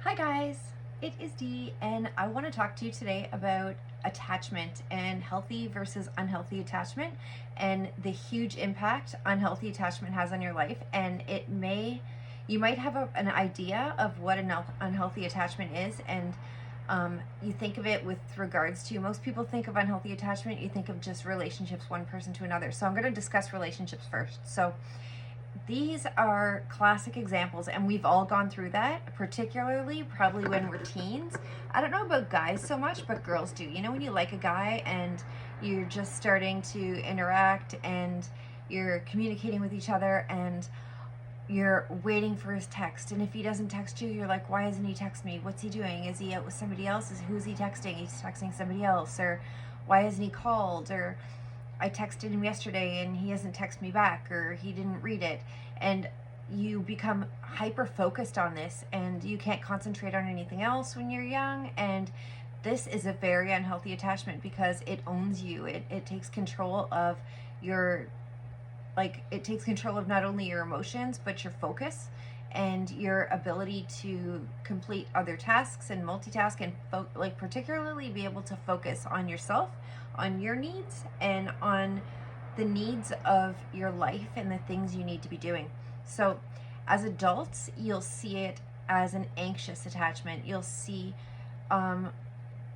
Hi guys, it is Dee and I want to talk to you today about attachment and healthy versus unhealthy attachment and the huge impact unhealthy attachment has on your life. And you might have an idea of what an unhealthy attachment is, and you think of it with regards to, most people think of unhealthy attachment, you think of just relationships one person to another. So I'm going to discuss relationships first. So these are classic examples, and we've all gone through that, particularly probably when we're teens. I don't know about guys so much, but girls do. You know, when you like a guy and you're just starting to interact and you're communicating with each other and you're waiting for his text, and if he doesn't text you, you're like, why hasn't he texted me? What's he doing? Is he out with somebody else? Who's he texting? He's texting somebody else. Or why hasn't he called? Or I texted him yesterday and he hasn't texted me back, or he didn't read it. And you become hyper focused on this and you can't concentrate on anything else when you're young. And this is a very unhealthy attachment because it owns you. It takes control of your, it takes control of not only your emotions, but your focus and your ability to complete other tasks and multitask and particularly be able to focus on yourself, on your needs, and on the needs of your life and the things you need to be doing. So as adults, you'll see it as an anxious attachment. You'll see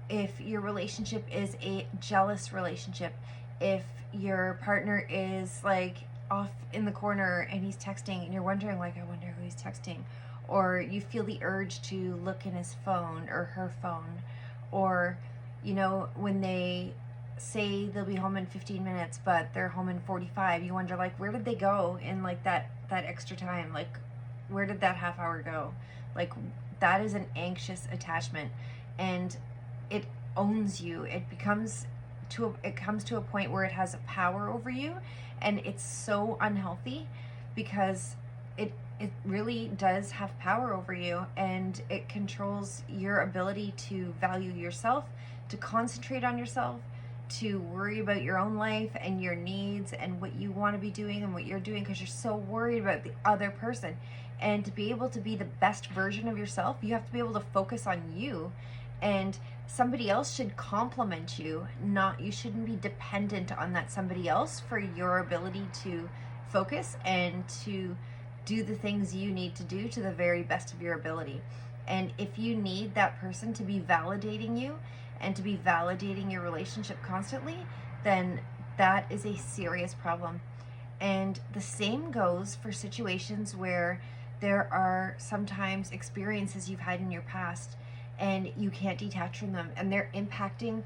if your relationship is a jealous relationship, if your partner is like off in the corner and he's texting and you're wondering, like, I wonder who he's texting, or you feel the urge to look in his phone or her phone, or you know, when they say they'll be home in 15 minutes but they're home in 45, you wonder, like, where did they go in like that extra time? Like, where did that half hour go? Like, that is an anxious attachment, and it owns you. It comes to a point where it has a power over you, and it's so unhealthy because it really does have power over you, and it controls your ability to value yourself, to concentrate on yourself, to worry about your own life and your needs and what you want to be doing and what you're doing, because you're so worried about the other person. And to be able to be the best version of yourself, you have to be able to focus on you, and somebody else should complement you, not, you shouldn't be dependent on that somebody else for your ability to focus and to do the things you need to do to the very best of your ability. And if you need that person to be validating you and to be validating your relationship constantly, then that is a serious problem. And the same goes for situations where there are sometimes experiences you've had in your past and you can't detach from them, and they're impacting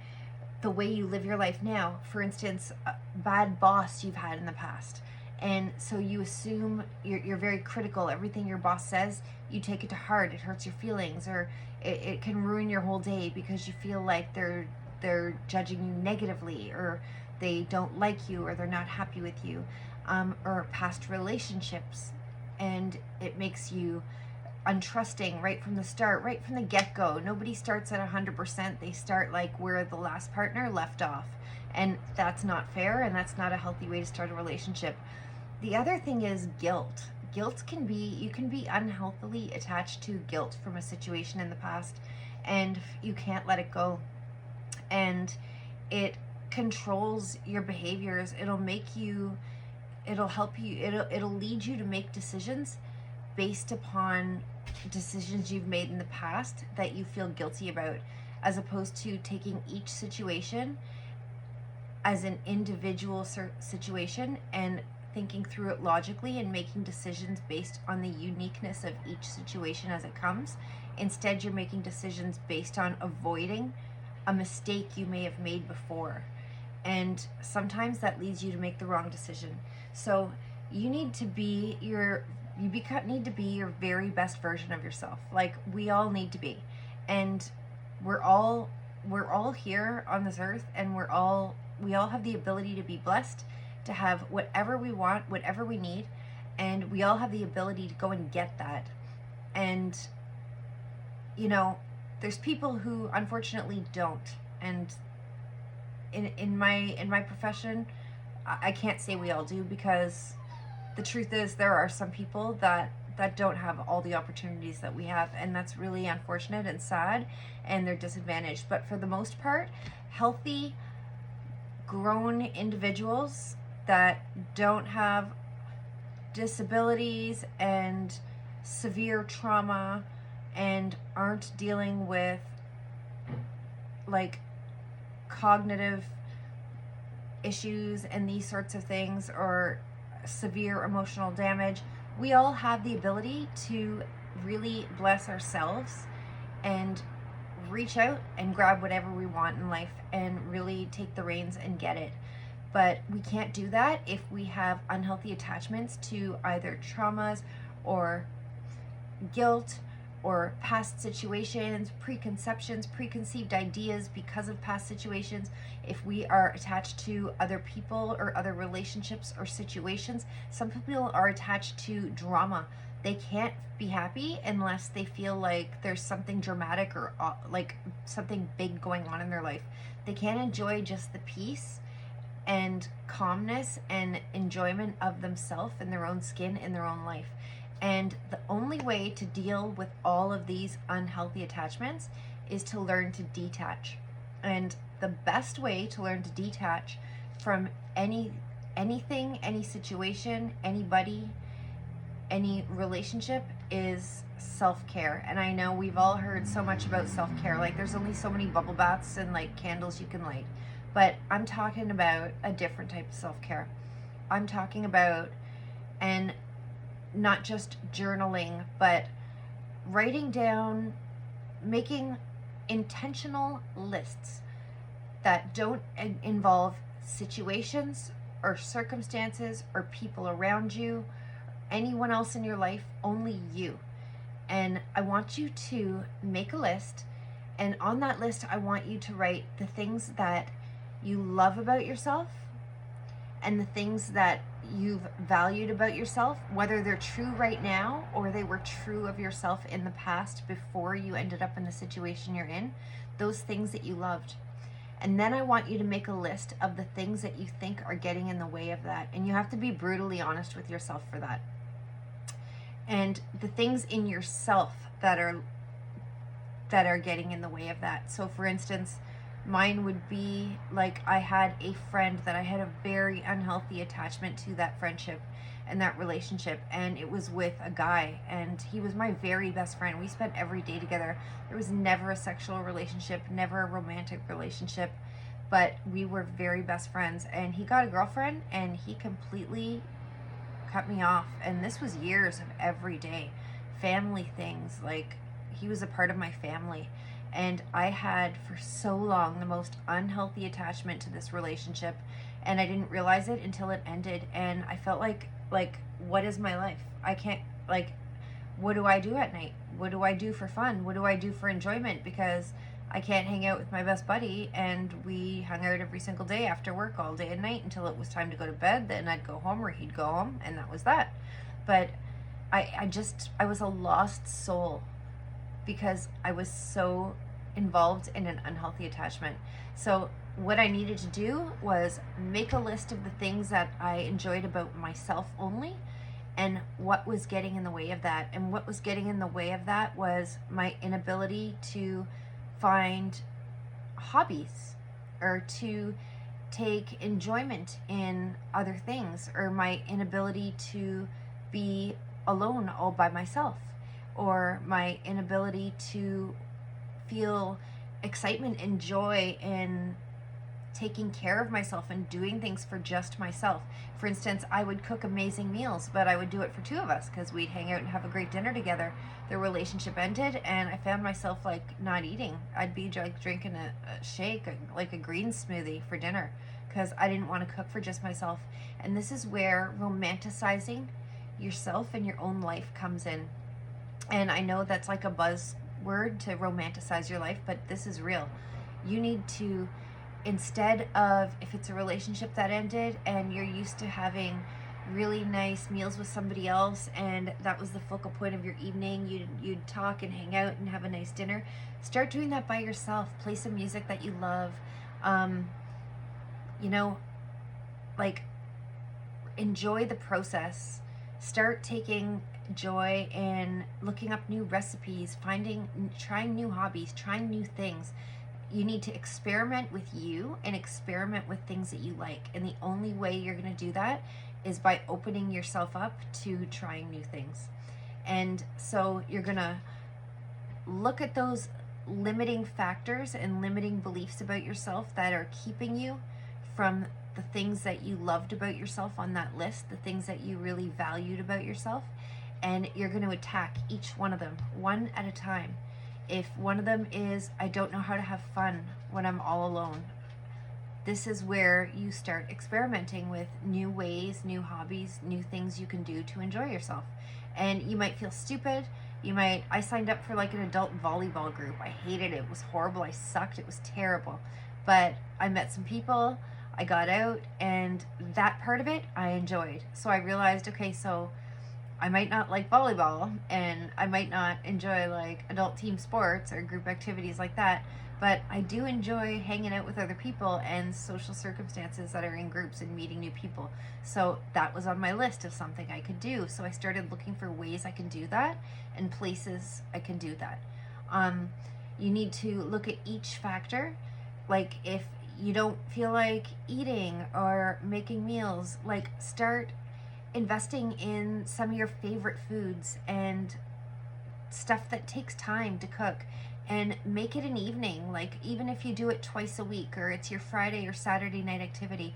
the way you live your life now. For instance, a bad boss you've had in the past, and so you assume you're very critical. Everything your boss says, you take it to heart. It hurts your feelings, or it can ruin your whole day because you feel like they're judging you negatively, or they don't like you, or they're not happy with you, or past relationships, and it makes you untrusting right from the start, right from the get-go. Nobody starts at 100%. They start like where the last partner left off, and that's not fair, and that's not a healthy way to start a relationship. The other thing is guilt. You can be unhealthily attached to guilt from a situation in the past, and you can't let it go, and it controls your behaviors. It'll help you, it'll lead you to make decisions based upon decisions you've made in the past that you feel guilty about, as opposed to taking each situation as an individual situation and thinking through it logically and making decisions based on the uniqueness of each situation as it comes. Instead, you're making decisions based on avoiding a mistake you may have made before, and sometimes that leads you to make the wrong decision. So you need to be your very best version of yourself. Like, we all need to be, and we're all here on this earth, and we all have the ability to be blessed, to have whatever we want, whatever we need, and we all have the ability to go and get that. And you know, there's people who unfortunately don't, and in my profession, I can't say we all do, because the truth is there are some people that that don't have all the opportunities that we have, and that's really unfortunate and sad, and they're disadvantaged. But for the most part, healthy grown individuals that don't have disabilities and severe trauma and aren't dealing with like cognitive issues and these sorts of things, or severe emotional damage, we all have the ability to really bless ourselves and reach out and grab whatever we want in life and really take the reins and get it. But we can't do that if we have unhealthy attachments to either traumas or guilt or past situations, preconceptions, preconceived ideas because of past situations. If we are attached to other people or other relationships or situations, some people are attached to drama. They can't be happy unless they feel like there's something dramatic or like something big going on in their life. They can't enjoy just the peace and calmness and enjoyment of themselves in their own skin, in their own life. And the only way to deal with all of these unhealthy attachments is to learn to detach. And the best way to learn to detach from anything, any situation, anybody, any relationship is self-care. And I know we've all heard so much about self-care. Like there's only so many bubble baths and like candles you can light. But I'm talking about a different type of self-care. I'm talking about, and not just journaling, but writing down, making intentional lists that don't involve situations or circumstances or people around you, anyone else in your life, only you. And I want you to make a list, and on that list I want you to write the things that you love about yourself and the things that you've valued about yourself, whether they're true right now or they were true of yourself in the past before you ended up in the situation you're in, those things that you loved. And then I want you to make a list of the things that you think are getting in the way of that. And you have to be brutally honest with yourself for that. And the things in yourself that are getting in the way of that. So for instance, mine would be like, I had a friend that I had a very unhealthy attachment to that friendship and that relationship, and it was with a guy, and he was my very best friend. We spent every day together. There was never a sexual relationship, never a romantic relationship, but we were very best friends. And he got a girlfriend and he completely cut me off, and this was years of everyday family things. Like, he was a part of my family. And I had for so long the most unhealthy attachment to this relationship, and I didn't realize it until it ended. And I felt like what is my life? I can't, like, what do I do at night? What do I do for fun? What do I do for enjoyment? Because I can't hang out with my best buddy, and we hung out every single day after work all day and night until it was time to go to bed. Then I'd go home or he'd go home, and that was that. But I was a lost soul because I was so involved in an unhealthy attachment. So what I needed to do was make a list of the things that I enjoyed about myself only, and what was getting in the way of that. And what was getting in the way of that was my inability to find hobbies or to take enjoyment in other things, or my inability to be alone all by myself, or my inability to feel excitement and joy in taking care of myself and doing things for just myself. For instance, I would cook amazing meals, but I would do it for two of us because we'd hang out and have a great dinner together. The relationship ended, and I found myself like not eating. I'd be like drinking a shake, like a green smoothie for dinner, because I didn't want to cook for just myself. And this is where romanticizing yourself and your own life comes in. And I know that's like a buzzword to romanticize your life, but this is real. You need to, instead of, if it's a relationship that ended and you're used to having really nice meals with somebody else and that was the focal point of your evening, you'd talk and hang out and have a nice dinner, start doing that by yourself. Play some music that you love. Like, enjoy the process. Start taking joy in looking up new recipes, trying new hobbies, trying new things. You need to experiment with you and experiment with things that you like. And the only way you're going to do that is by opening yourself up to trying new things. And so you're going to look at those limiting factors and limiting beliefs about yourself that are keeping you from the things that you loved about yourself on that list, the things that you really valued about yourself. And you're going to attack each one of them one at a time. If one of them is, I don't know how to have fun when I'm all alone, this is where you start experimenting with new ways, new hobbies, new things you can do to enjoy yourself. And you might feel stupid. I signed up for like an adult volleyball group. I hated it. It was horrible. I sucked. It was terrible. But I met some people. I got out, and that part of it I enjoyed. So I realized, okay, so I might not like volleyball, and I might not enjoy like adult team sports or group activities like that, but I do enjoy hanging out with other people and social circumstances that are in groups and meeting new people. So that was on my list of something I could do. So I started looking for ways I can do that and places I can do that. You need to look at each factor. Like if you don't feel like eating or making meals, like start investing in some of your favorite foods and stuff that takes time to cook, and make it an evening. Like even if you do it twice a week or it's your Friday or Saturday night activity,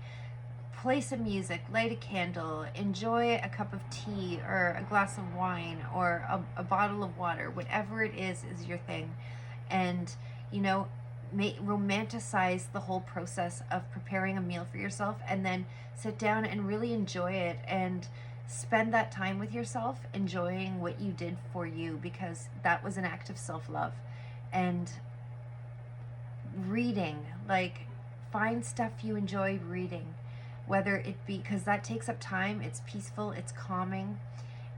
play some music, light a candle, enjoy a cup of tea or a glass of wine or a bottle of water, whatever it is your thing. And romanticize the whole process of preparing a meal for yourself, and then sit down and really enjoy it and spend that time with yourself enjoying what you did for you, because that was an act of self-love. And reading, like find stuff you enjoy reading, whether it be, because that takes up time, it's peaceful, it's calming,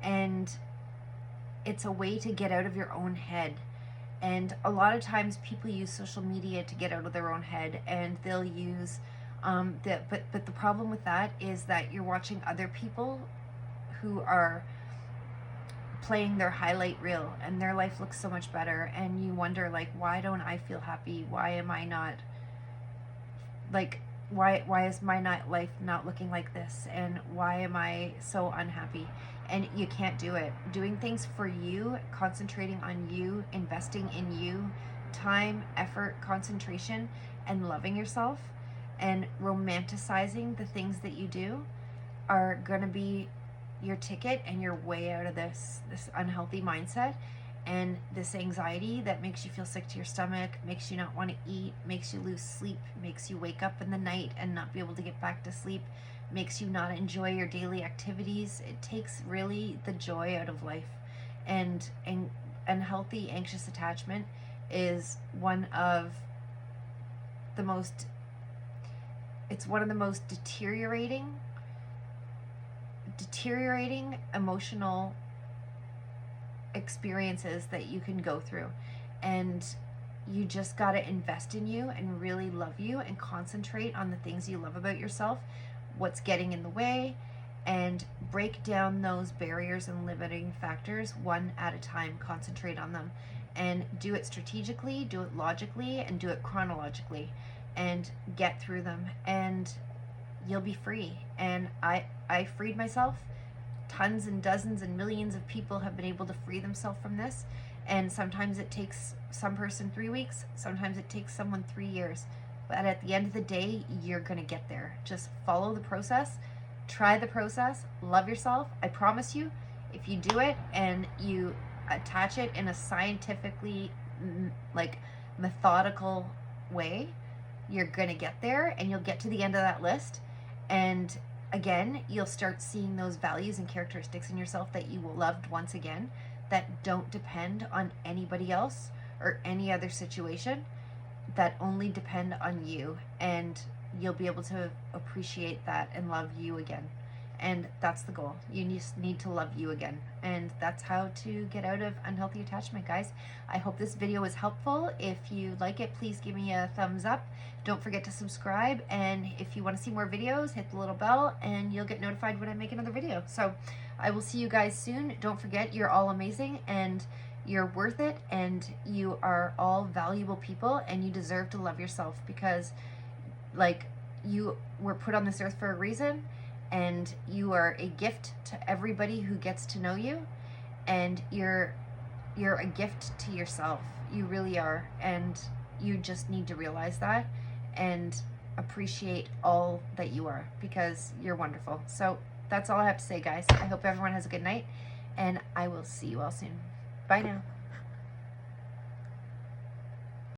and it's a way to get out of your own head. And a lot of times people use social media to get out of their own head, and they'll use but the problem with that is that you're watching other people who are playing their highlight reel, and their life looks so much better, and you wonder, like, why don't I feel happy? Why am I not, like, why is my life not looking like this, and why am I so unhappy? And you can't do it. Doing things for you, concentrating on you, investing in you, time, effort, concentration, and loving yourself, and romanticizing the things that you do are going to be your ticket and your way out of this unhealthy mindset and this anxiety that makes you feel sick to your stomach, makes you not want to eat, makes you lose sleep, makes you wake up in the night and not be able to get back to sleep, makes you not enjoy your daily activities. It takes really the joy out of life. And unhealthy anxious attachment is one of the most deteriorating emotional experiences that you can go through. And you just got to invest in you and really love you and concentrate on the things you love about yourself, what's getting in the way, and break down those barriers and limiting factors one at a time. Concentrate on them and do it strategically, do it logically, and do it chronologically, and get through them, and you'll be free. And I freed myself. Tons and dozens and millions of people have been able to free themselves from this, and sometimes it takes some person 3 weeks, sometimes it takes someone 3 years, but at the end of the day, you're gonna get there. Just follow the process, try the process, love yourself. I promise you, if you do it and you attach it in a scientifically, like, methodical way, you're gonna get there, and you'll get to the end of that list, and again, you'll start seeing those values and characteristics in yourself that you loved once again, that don't depend on anybody else or any other situation, that only depend on you. And you'll be able to appreciate that and love you again. And that's the goal. You just need to love you again. And that's how to get out of unhealthy attachment, guys. I hope this video was helpful. If you like it, please give me a thumbs up. Don't forget to subscribe. And if you want to see more videos, hit the little bell and you'll get notified when I make another video. So I will see you guys soon. Don't forget, you're all amazing and you're worth it, and you are all valuable people, and you deserve to love yourself, because like, you were put on this earth for a reason, and you are a gift to everybody who gets to know you, and you're a gift to yourself. You really are, and you just need to realize that and appreciate all that you are, because you're wonderful. So that's all I have to say, guys. I hope everyone has a good night, and I will see you all soon. Bye now.